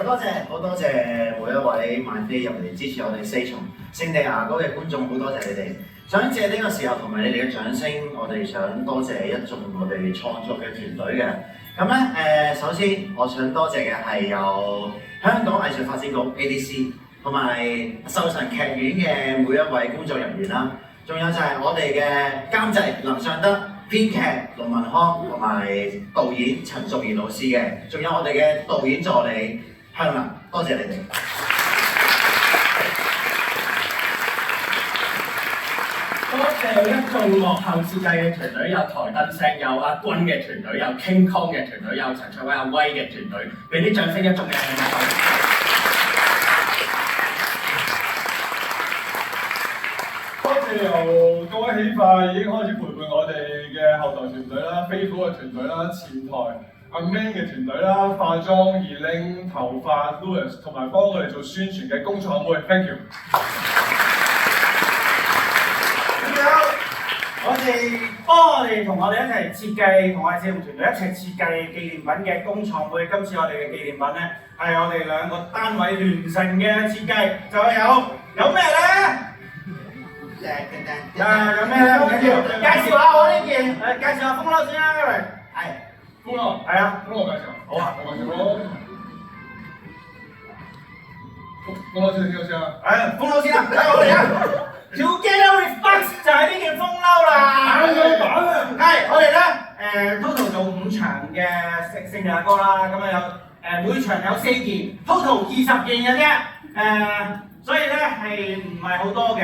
好多謝每一位買飛入嚟支持我哋四重聖地牙哥嘅觀眾，好多謝你哋。想借呢個時候同埋你哋嘅掌聲，我哋想多謝一眾我哋創作嘅團隊嘅。咁咧首先我想多謝嘅係有香港藝術發展局 ADC 同埋壽臣劇院嘅每一位工作人員啦，仲有就係我哋嘅監製林尚德、編劇盧文康同埋導演陳淑儀老師嘅，仲有我哋嘅導演助理香林，多謝你哋。多謝一眾幕後設計嘅團隊，有台燈聲，有阿君嘅團隊，有 King Kong 嘅團隊，有陳卓威、阿威嘅團隊，俾啲掌聲一眾嘅幕後。多謝由各位起快已經開始陪伴我哋嘅後台團隊啦、飛虎嘅團隊啦、前台阿 Man 嘅團隊啦、化妝二拎、頭髮 Louis 同埋幫我哋做宣傳嘅工廠妹 ，thank you。我哋幫我哋同我哋一齊設計，同我哋四重團隊一齊設計紀念品嘅工廠妹。今次我哋嘅紀念品咧係我哋兩個單位聯成嘅設計，就有咩咧？有咩咧？唔緊要，介紹下我呢件，介紹下風褸先啦，因為係風褸，係啊，風褸介紹。好啊，我介紹咯。風褸先啊。係風褸先啦，嚟我嚟啊！Together with Bugs 就係呢件風褸啦。係我哋咧total 做5場嘅聖地亞哥啦，咁啊有每場有4件 ，total 20件嘅啫。所以咧係唔係好多嘅。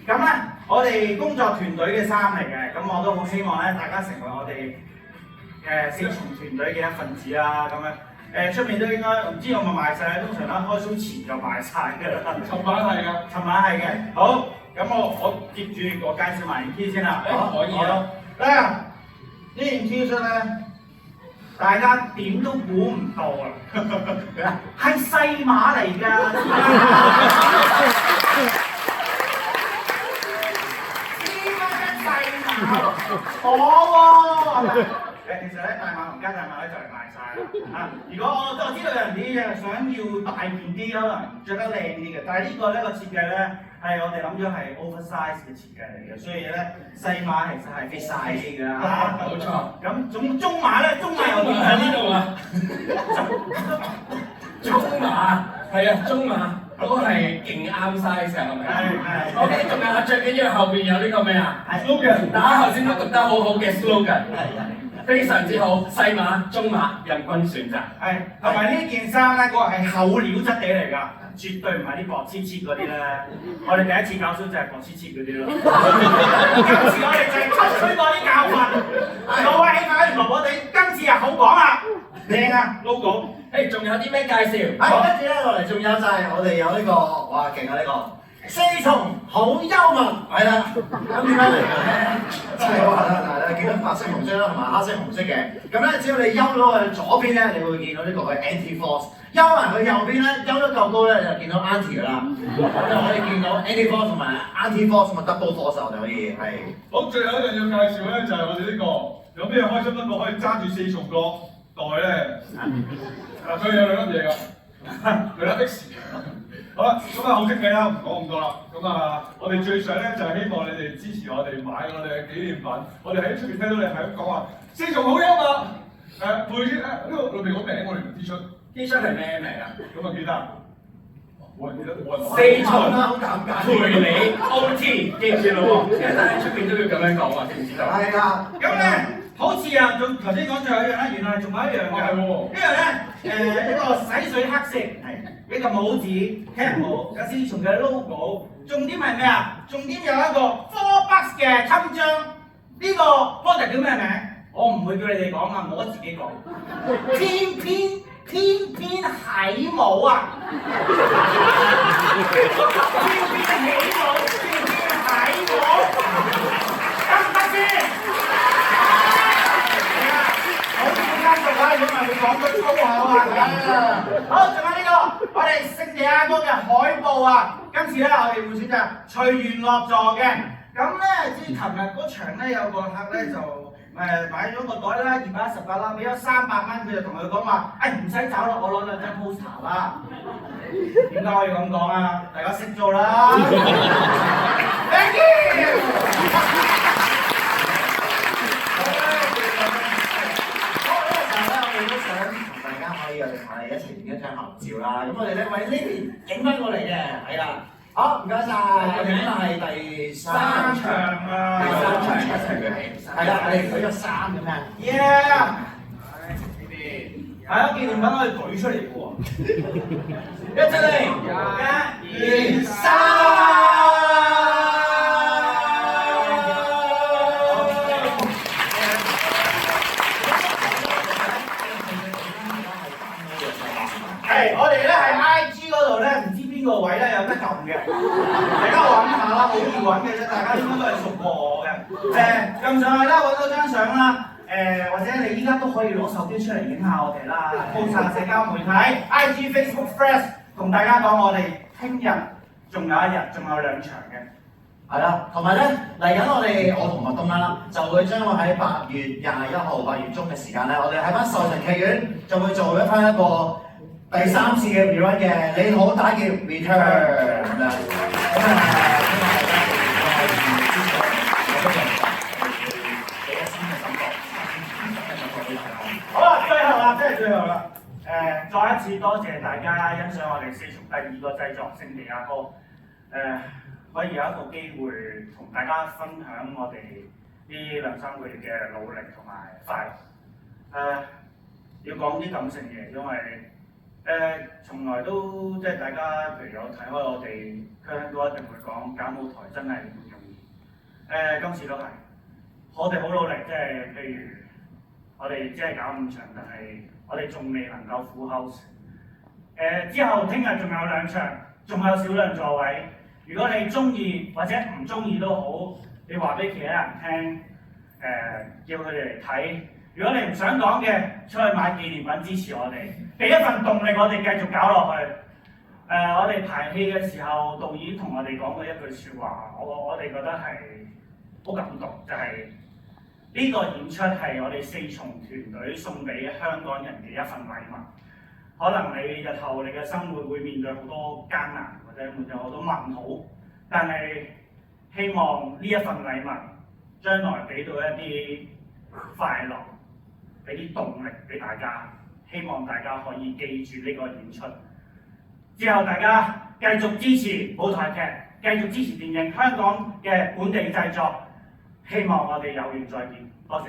咁咧我哋工作團隊嘅衫嚟嘅，咁我都好希望咧大家成為我哋四重團隊嘅一份子啦。咁樣出面都應該唔知有冇賣晒，通常咧開 show 前就賣晒㗎啦。尋晚係㗎。尋晚係嘅。好。咁我接住我介紹埋件 T 先啦，可以啊。呢件 T 恤咧，大家點都估唔到啊，係細碼嚟㗎，細碼，我喎。其實咧大碼同加大碼咧就嚟賣晒啦。如果我知道有人啲想要大件啲，可能着得靚啲嘅，但係呢個設計咧。係我哋諗咗係 oversize 嘅設計嚟嘅，所以咧細碼其實係 fit 晒啲㗎。冇錯。咁中碼咧，中碼又點喺呢度啊？中碼係啊，中碼都係勁啱 size 係咪？係。OK， 仲有最緊要後邊有呢個咩啊 ？slogan， 大家頭先都讀得好好嘅 slogan， 非常之好，細碼、中碼任君選擇。係，同埋呢件衫咧，個係厚料質地嚟㗎。絕對唔係啲薄黐黐嗰啲咧，我哋第一次搞 show 就係薄黐黐嗰啲咯。今次我哋就係吸取過啲教訓，各位起碼婆婆哋，今次又好講啦，靚啊 logo。誒，仲有啲咩介紹？跟住咧落嚟仲有就係我哋有呢個，哇勁啊呢個四重好幽默，係啦。咁點解嚟嘅咧？真係好核突啊！見到白色紅色啦，同埋黑色紅色嘅。咁咧，只要你幽到去左邊咧，你會見到呢個係 anti-force。幽埋去右邊咧，幽得夠高咧，就見到 anti 㗎啦。咁就可以見到 anti-force 同埋 anti-force 同埋 double force， 我哋可以係。好，最後一樣要介紹咧，就係我哋呢個有咩開心得過可以揸住四重個袋咧。佢有兩粒嘢㗎，兩粒 X。好啦，咁啊好積極啦，唔講咁多啦。咁啊，我哋最想咧就係希望你哋支持我哋買我哋嘅紀念品。我哋喺出邊聽到你係咁講話，四重好幽默。陪住呢個裏邊個名我哋唔知出。T 恤係咩名啊？咁啊記得。冇人記得，冇人講。四重啦，好尷尬。陪你 OT， 記住咯喎，但係出邊都要咁樣講喎，知唔知道？係啊。咁咧，好似啊，頭先講最後一樣啦，原來仲有一樣嘅。呢樣咧，呢個洗水黑色，呢個帽子 cap 帽，有四重嘅 logo。重點係咩啊？重點有一個 4Bucks 嘅襟章。呢個 product 叫咩名？我唔會叫你哋講啊，我自己講。偏偏起帽啊！偏偏起帽，偏偏起帽，得唔得先？好似啱讀啊，如果唔係會講句粗口啊！好，仲有呢個我哋聖地亞哥嘅海報啊！今次咧我哋會選擇隨緣落座嘅。咁咧，至於琴日嗰場咧有個客咧就買咗個袋啦，218啦，俾咗300蚊，佢就同佢講話，唔使找啦，我攞2張 poster 啦。點解我要咁講啊？大家識做啦。Thank you。我哋都想同大家可以同我哋一齊影一張合照啦。咁我哋咧為呢邊影翻過嚟嘅，係啦。好，唔該晒。咁係第3場啊！第3場一齊舉起。係啦，我哋舉咗3咁樣。Yeah！ 係啊，紀念品可以舉出嚟嘅喎。一出嚟，1、2、3。我哋咧喺 IG 嗰度咧，唔知邊個位咧有得撳嘅，大家揾下啦，好易揾嘅啫，大家應該都係熟過我嘅。撳上去啦，揾到張相啦。或者你依家都可以攞手機出嚟影下我哋啦 ，post 下社交媒體 IG、Facebook、Threads， 同大家講我哋聽日仲有1日，仲有2場嘅。係啦，同埋咧嚟緊我同麥東啦，就會將會喺8月21號8月中嘅時間咧，我哋喺翻壽臣劇院就會做翻一個第3次嘅 rerun 嘅你好打劫 return 咁樣。好啦，最後啦，真係最後啦。再一次多謝大家欣賞我哋4重第2個製作《聖地亞哥》。可以有一個機會同大家分享我哋呢2-3個月嘅努力同埋快樂。要講啲感性嘅，因為從來都即係大家譬如有睇開我哋，佢都一定會講搞舞台真係唔容易。今次都係，我哋好努力，即係譬如我哋只係搞5場，但係我哋仲未能夠 full house。之後聽日仲有2場，仲有少量座位。如果你中意或者唔中意都好，你話俾其他人聽，叫佢哋嚟睇。如果你唔想講嘅，出去買紀念品支持我哋，俾一份動力我哋繼續搞落去。我哋排戲嘅時候，導演同我哋講過一句説話，我哋覺得係好感動，就係呢個演出係我哋4重團隊送俾香港人嘅一份禮物。可能你日後你嘅生活會面對好多艱難，或者面對好多問號，但係希望呢一份禮物將來俾到一啲快樂，俾啲動力俾大家。希望大家可以記住呢個演出。之後大家繼續支持舞台劇，繼續支持電影，香港嘅本地製作。希望我哋有緣再見，多謝。